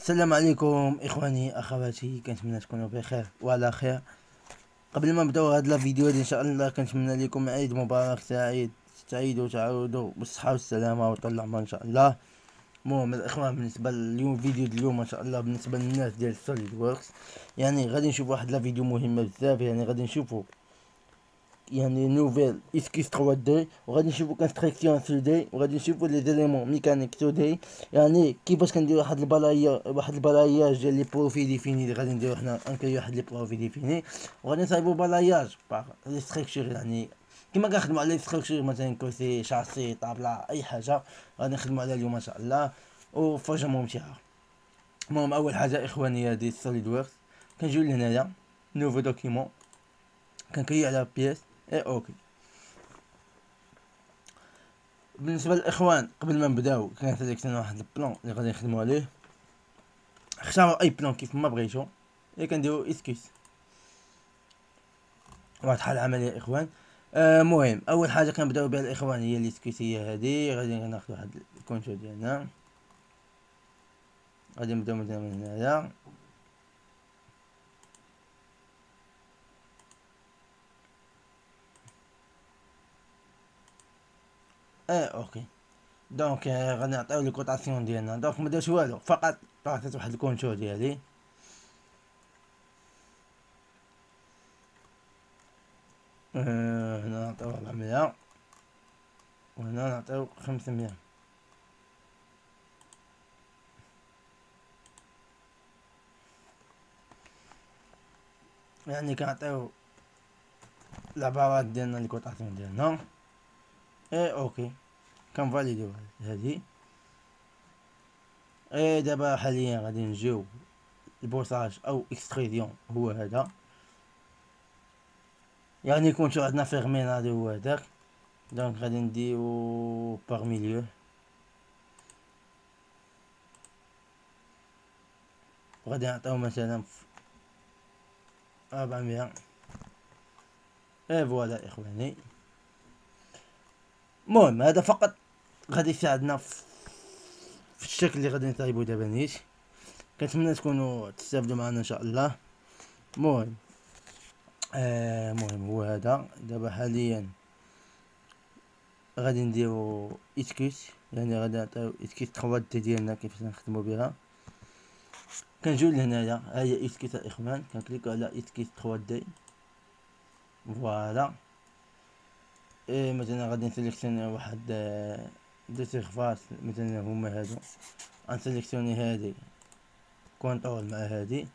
السلام عليكم اخواني اخواتي، كنتمنى تكونوا بخير وعلى خير. قبل ما نبداو هاد الفيديو ان شاء الله كنتمنى لكم عيد مبارك سعيد، تعيدوا تعاودوا بالصحه والسلامه وطول العمر ان شاء الله. المهم الاخوان، بالنسبه لليوم فيديو اليوم ان شاء الله بالنسبه للناس ديال سوليد ووركس، يعني غادي نشوفوا واحد الفيديو مهمه بزاف. يعني غادي نشوفوا يعني نوفيل اسكيس 3 دي، وغادي نشوفوا كونستركسيون 3 دي، وغادي نشوفوا لي زيليمون ميكانيك 2 دي. يعني كيفاش كنديروا واحد البلاياج ديال لي بروفي ديفيني اللي غادي نديرو حنا، انكريو واحد لي بروفي ديفيني، وغادي نصايبوا بلاياج باغ لي ستركتور. يعني كيما كنخدموا على لي ستركتور مثلا كرسي شاسي طابله اي حاجه غادي نخدموا عليها اليوم ان شاء الله، وفرجه ممتعه. المهم اول حاجه اخواني هادي سوليد ووركس، كنجيو لهنايا نوفو دوكيمون، كنكريو على بيس اي اوكي. بالنسبه للاخوان قبل ما نبداو كنسيليكسيوني واحد البلان اللي غادي نخدمو عليه. اختاروا اي بلان كيف ما بغيتو، اللي كنديرو اسكيس. واضحه العمليه الاخوان. مهم اول حاجه كنبداو بها الاخوان هي الاسكيس، هي هادي. غادي ناخذ واحد الكونتور ديالنا، غادي نبداو مثلا من هنايا. اوكي. دونك غادي نعطيو لي كوطاسيون ديالنا. دونك ما درت والو، فقط عطيت واحد الكونتور ديالي. هنا نعطيو 400، وهنا نعطيو 500. يعني كنعطيو العبارات ديالنا لي كوطاسيون ديالنا. اوكي، كنفاليديو هادي. دابا حاليا غادي نجيو البوساج او اكستريديون، هو هذا. يعني كنتو عندنا فيرمين هذا هو هذاك. دونك غادي نديو باغ ميليو، وغادي نعطيو مثلا 400. فوالا اخواني. المهم هذا فقط غادي يساعدنا في الشكل اللي غادي نطيبو دابا نيت. كنتمنى تكونوا تستافدوا معنا ان شاء الله. المهم المهم هو هذا. دابا حاليا غادي نديرو اسكيس، يعني غادي نعطيو اسكيس 3 دي ديالنا كيفاش نخدمو بها. كنجيو لهنايا، ها هي اسكيس الاخوان، كنكليكو على اسكيس 3 دي. فوالا. مثلا غادي نسيليكسيوني واحد دو سيرفاس، مثلا هما هادو. غنسيليكسيوني هادي كونطرول مع هادي،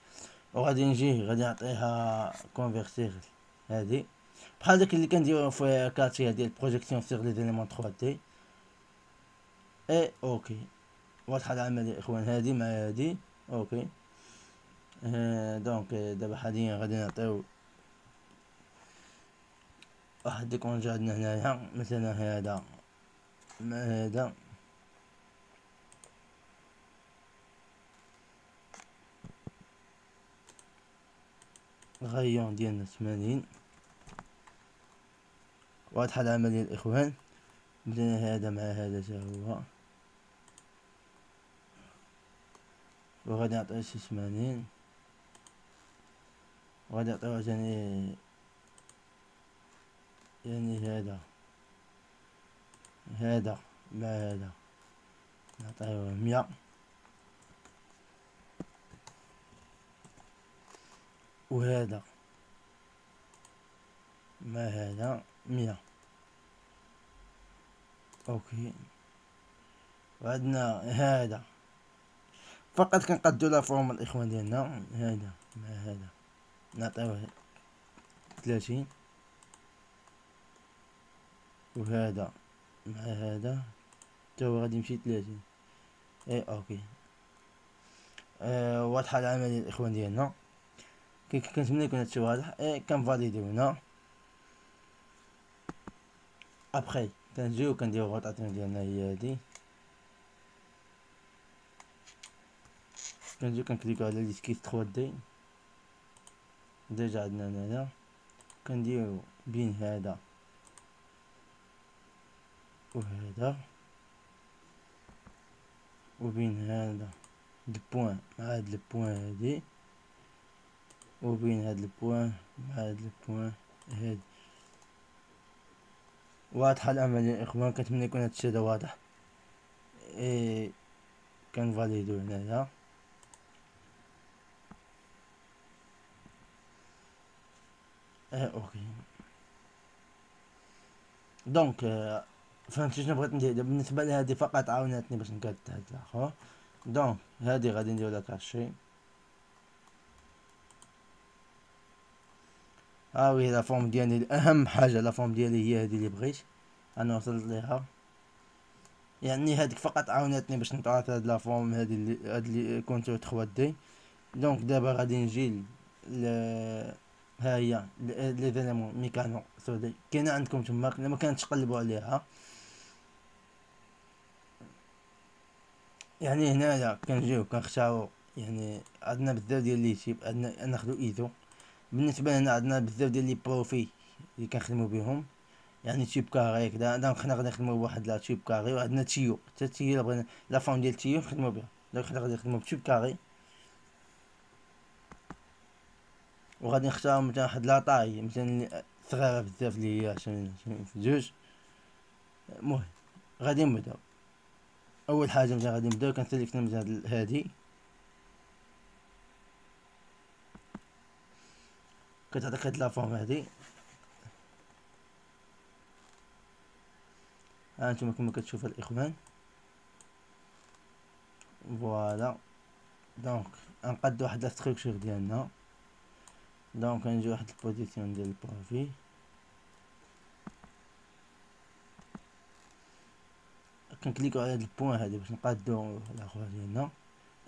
وغادي نجي غادي نعطيها كونفيرتير هادي، بحال داك اللي كنديرو في كاتيا ديال بروجيكسيون سيغ لي زيليمون 3 دي. اوكي. واضحه العمليه اخوان، هادي مع هادي. اوكي. دونك دابا حاليا غادي نعطيو واحد ديكونجي عندنا هنايا، مثلا هذا مع هذا. غيون ديالنا 80. واضحه العمليه الاخوان. بدينا هذا مع هذا تا هو، وغادي نعطيو 80. وغادي نعطيو ثاني، يعني هذا مع هذا نعطيوه 100. وهذا مع هذا 100. اوكي. وعندنا هذا فقط كنقادو لا فورم الاخوان ديالنا. هذا مع هذا نعطيوه 30. وهذا مع هذا تا هو غادي يمشي 30. اوكي. واضحه العمليه الاخوان ديالنا. كنتمنى يكون هادشي واضح. كنفاليديو هنا. ابخي كنجيو كنديرو روطاسيون ديالنا هي هادي. كنجيو كنكليكو على ليسكيس 3 دي، ديجا عندنا هنايا. كنديرو بين هذا وهذا، وبين هذا البوان مع هاد البوان هادي، وبين هاد البوان مع هاد البوان هادي. واضحة العملية يا اخوان، كنتمنى يكون هادشي هذا واضح. ايه كنفاليدو هنايا. اوكي. دونك فهمتي شنو بغيت ندير بالنسبة لهادي؟ فقط عاوناتني باش نقاد هاد الاخر. دونك هادي غادي ندير لها كاشي. وي لا فورم ديالي، اهم حاجة لا فورم ديالي هي هادي اللي بغيت انا وصلت ليها. يعني هاديك فقط عاوناتني باش نطرات هاد لا فورم هادي اللي كونتور 3 دي. دونك دابا غادي نجي ل ها هي لي زيليمون ميكانو سودي كاينه عندكم تما، ما كانتش قلبوا عليها. يعني هنايا كنجيو كنختارو، يعني عندنا بزاف ديال لي تيب، عندنا ناخدو ايزو. بالنسبه لنا عندنا بزاف ديال لي بروفي اللي كنخدمو بهم، يعني تيوب كاري هكذا. دونك حنا غادي نخدمو بواحد لا تيوب كاري، وعندنا تيو حتى تيو الا بغينا لا فورم ديال تيو نخدمو بها. دونك حنا غادي نخدمو بتيوب كاري، وغادي نختار مثلا واحد لاطاي مثلا صغيره بزاف اللي هي 20 في جوج. المهم غادي نبداو. اول حاجه مثلا غادي نبداو كنسيليكتي مثلا هادي، كتعطيك هاد لافورم هادي. هانتوما كما كتشوفوا الاخوان، فوالا. دونك غنقاد واحد لا ستركتور ديالنا. دونك غنجي واحد البوزيسيون ديال البروفي، كنكليكو على هاد البوان هادي باش نقادو الاخر ديالنا.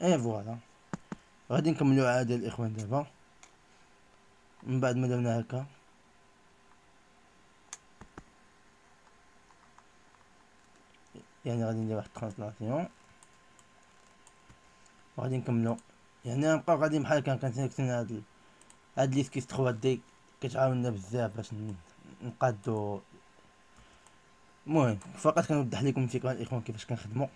فوالا غادي نكملو عاد الاخوان دابا. من بعد ما درنا هكا يعني غادي ندير واحد ترانسلاسيون وغادي نكملو. يعني نبقاو غادي بحال هكا كنسيليكسيون هاد ليسكيس 3 دي، كتعاوننا بزاف باش نقادو. المهم فقط كنوضح لكم الفكره الاخوان كيفاش كنخدمو.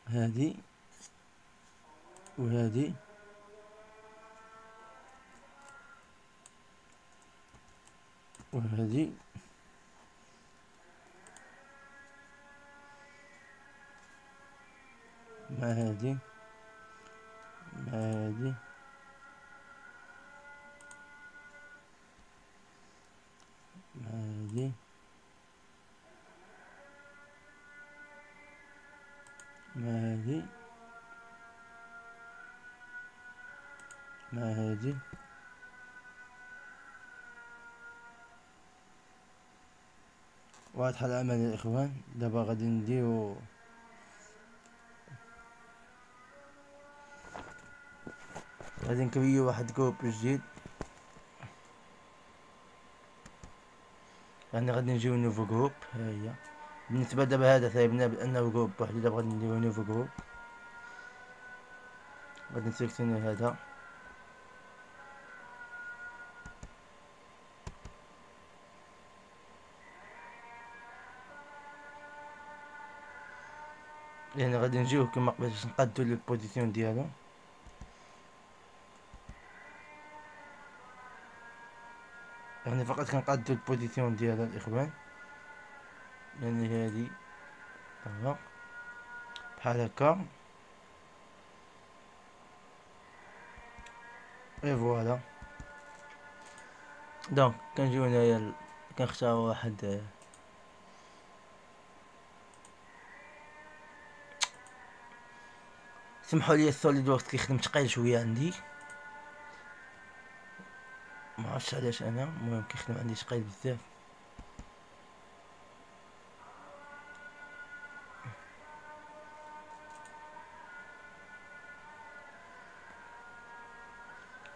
هادي وهادي وهادي مع هادي مع هادي مع هادي مع هادي مع هادي. واضحة العمل يا اخوان. دابا غادي نديرو غادي نكريو واحد جروب جديد، يعني غادي نجيو نوفو جروب. ها هي بالنسبه دابا هذا سايبنا بانه جروب وحده. دابا غادي نديرو نوفو جروب، غادي نسيليكسيوني هذا. يعني غادي نجيو كما قبل باش نقادو البوزيسيون ديالو. يعني فقط كنقادو البوزيسيون ديالو الاخوان. يعني هادي ها بحال هكا. فوالا. دونك كنجيو هنايا كنختارو واحد سمحوا لي السوليد ووركس كيخدم تقيل شويه عندي، ما عرفتش علاش انا. المهم كيخدم عندي تقيل بزاف.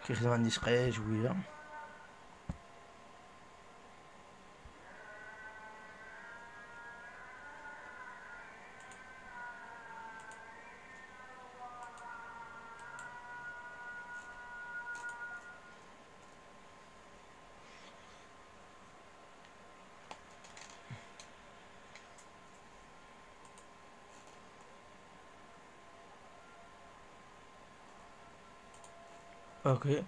كيخدم عندي تقيل شويه. اوكي.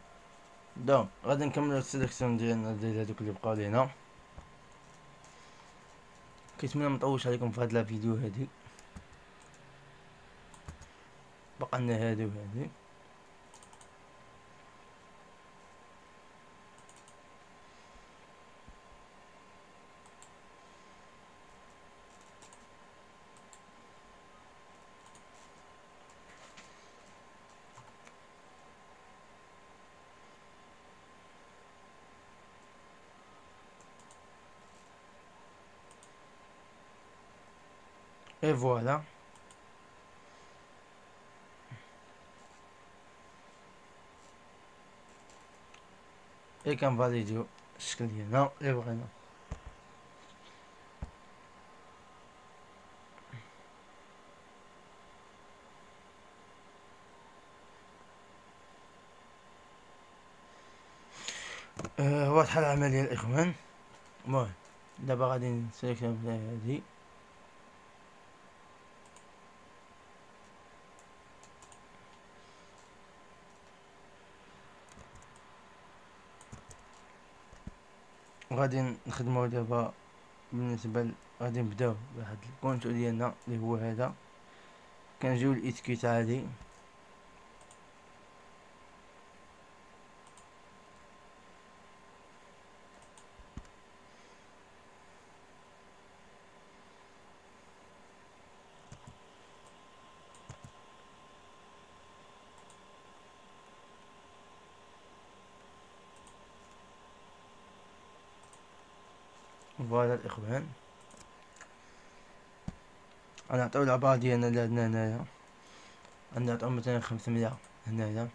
دونك غادي نكملو السيليكسيون ديالنا ديال هادوك اللي بقاو لينا. كيتمنى مطولش عليكم في هاد لا فيديو هادي، بقى لنا هادي وهادي. اي فوالا. اي كنفاليديو الشكل ديالنا اللي بغينا. واضحة العملية الإخوان. المهم دابا غادي نسيليكسيون هادي. غادي نخدمو دابا بالنسبة غادي نبداو بواحد الكونتو ديالنا اللي هو هذا. كنجيو لإتيكيت عادي. فوالا الإخوان، غنعطيو العبارة ديالنا لهادنا هنايا. غنعطيو مثلا 500 هنايا.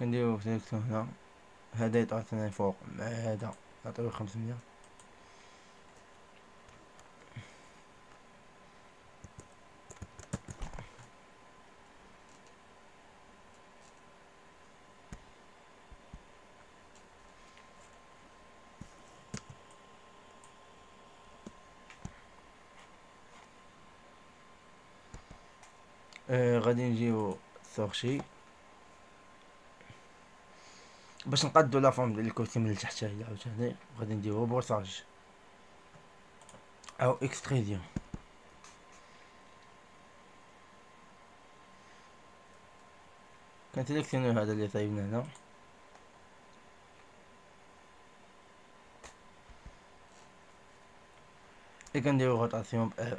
كنديرو سيليكسيون هنا. هذا يطرحنا فوق مع هذا نعطيو 500. غادي نجيو سورشي باش نقادو لا فورم ديال الكرسي من التحت هي عاوتاني. غادي نديرو بورساج او اكستريديون. كنسيليكسيونيو هذا اللي صايبنا هنا. كنديرو روتاسيون ب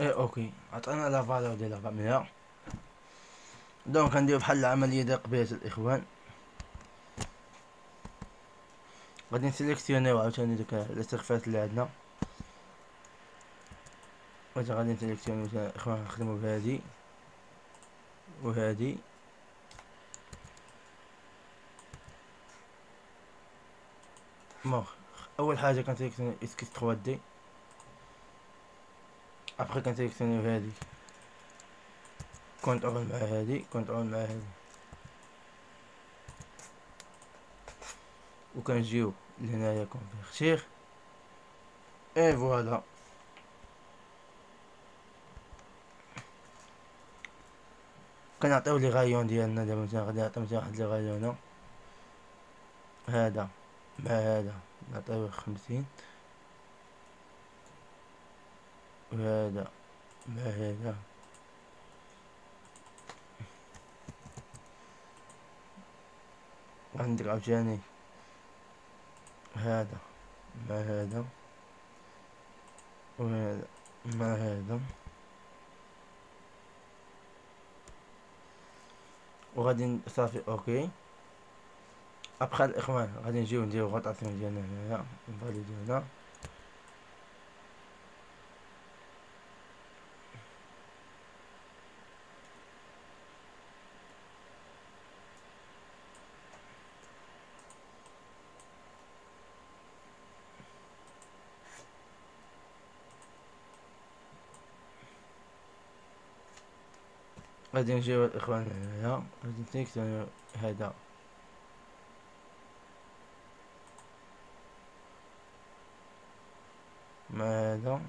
اوكي. عطينا لا فالور ديال 400. دونك غنديرو بحال العملية ديال قبيلة الإخوان. غادي نسيليكسيونيو عاوتاني دوك الاستخفاءات اللي عندنا. غادي نسيليكسيونيو الإخوان. نخدمو بهادي وهادي. اول حاجه كنسيليكسيوني اسكيس 3 دي. ابخي كنسيليكسيونيو هادي كونترول مع هادي كونترول مع هادي. وكنجيو لهنايا كونفيرتير. اي فوالا. كنعطيو لي غايون ديالنا. دابا مثلا غادي نعطيو مثلا واحد لي غايون. هذا مع هذا نعطيوه 50. وهذا مع هذا عندك عاوتاني هذا مع هذا وهذا مع هذا. وغادي صافي اوكي. ابخي الاخوان غادي نجيو نديرو روتاسيون ديالنا هنايا. نفاليديو هنا. غادي نجيو الاخوان هنايا، غادي نسيليكسيونيو هذا مع هذا،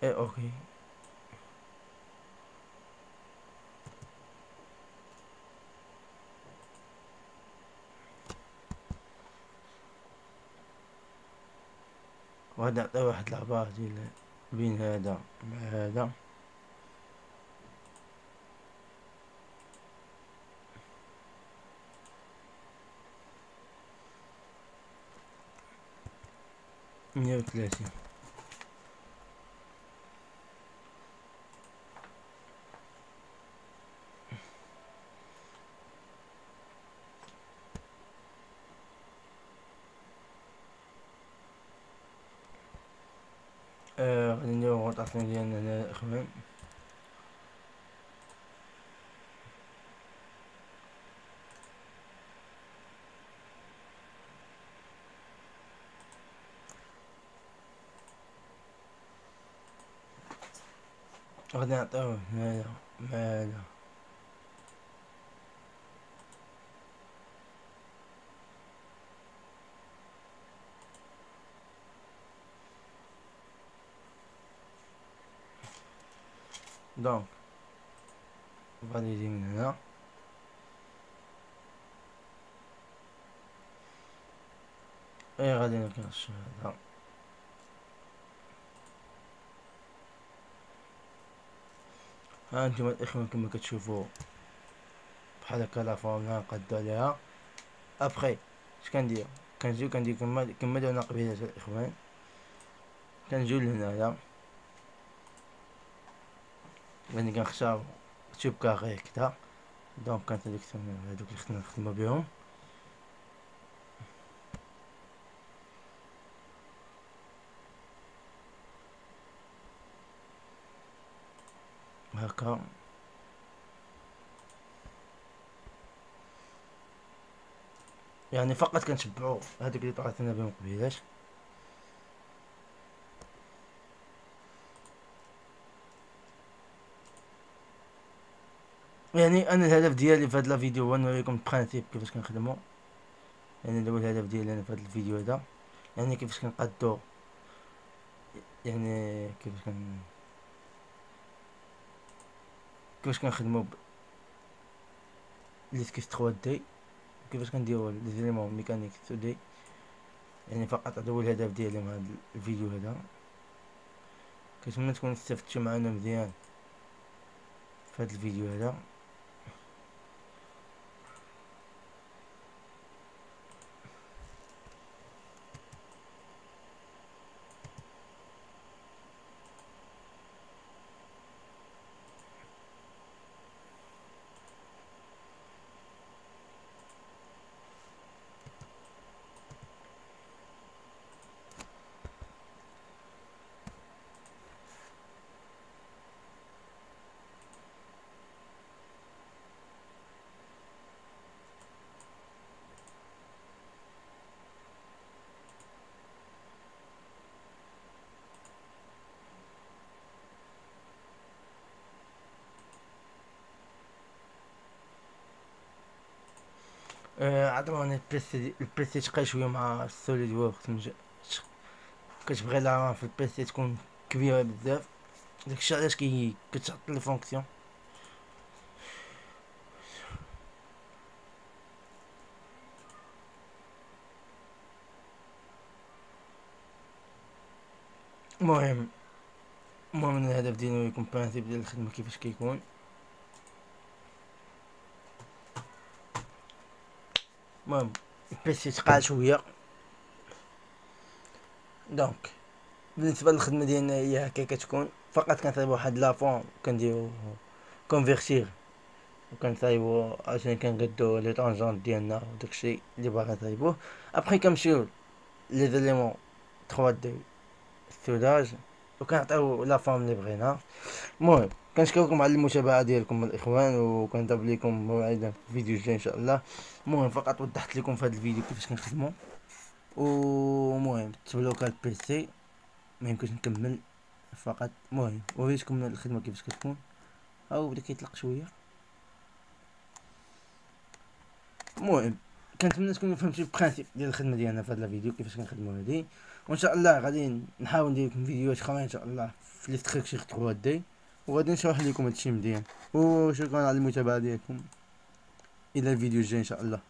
اوكي. وغادي نعطي واحد لعبة ديال بين هذا مع هذا، مية وثلاثين. غادي نديرو الروطاسيون ديالنا هنا الاخوان. غادي نعطيوه هنايا مع هذا، دونك فاليدي من هنا. غادي نكرش هذا، ها انتم الاخوان كما كتشوفوا بحال هكا لا فورم نقادو عليها. ابخي اش كندير؟ كنجيو كندير كما درنا قبيله الاخوان، كنجيو لهنايا يعني كنختارو توب كاري هكدا، دونك كنسيليكسيونيو هادوك اللي خصنا نخدمو بهم. هكا يعني فقط كنتبعو هادوك اللي طلعتنا بهم قبيلاش. يعني انا الهدف ديالي في هاد لا فيديو هو نوريكم البرانسيب كيفاش كنخدمو. يعني الاول الهدف ديالي انا في هاد الفيديو هذا يعني كيفاش كنقادو، يعني كيفاش كنخدمو ليسكيس 3 دي، كيفاش كنديرو لي زيليمون ميكانيك 2 دي. يعني فقط هذا هو الهدف ديالي من هذا الفيديو هذا. كنتمنى تكونوا استفدتوا معنا مزيان في هذا الفيديو هذا. عطوني البيسي تقي شويه مع السوليد ووركس، كتبغي لا في البيسي تكون كبيره بزاف، داكشي علاش كتحط لي فونكسيون. المهم الهدف ديالي يكون برانسيب ديال الخدمه كيفاش كيكون. المهم البيسي تقال شويه، دونك بالنسبه للخدمه ديالنا هي هكا كتكون. فقط كنصايبو واحد لافون كنديرو كونفيرتير، وكنصايبو عشان كنقدو لي طونجونط ديالنا وداكشي اللي باغي نصايبوه. ابخي كنمشيو لي زيليمون 3 دي السوداج وكنعطيو لا فورم اللي بغينا. المهم كنشكركم على المتابعه ديالكم الاخوان، وكنضرب لكم موعدا في الفيديو الجاي ان شاء الله. المهم فقط وضحت لكم في هذا الفيديو كيفاش كنخدمو. ومهم تبلوكا البيسي ما يمكنش نكمل فقط. المهم وريتكم الخدمه كيفاش كتكون، او بدا كيطلق شويه. المهم كنتمنى تكونوا فهمتوا البرانسيپ ديال الخدمه ديالنا في هذا الفيديو، كيفاش كنخدموا هادي. وان شاء الله غادي نحاول ندير لكم فيديوهات اخرى ان شاء الله في لي ستركتور 3 دي، وغادي نشرح لكم هادشي مزيان. وشكرا على المتابعه ديالكم، الى الفيديو الجاي ان شاء الله.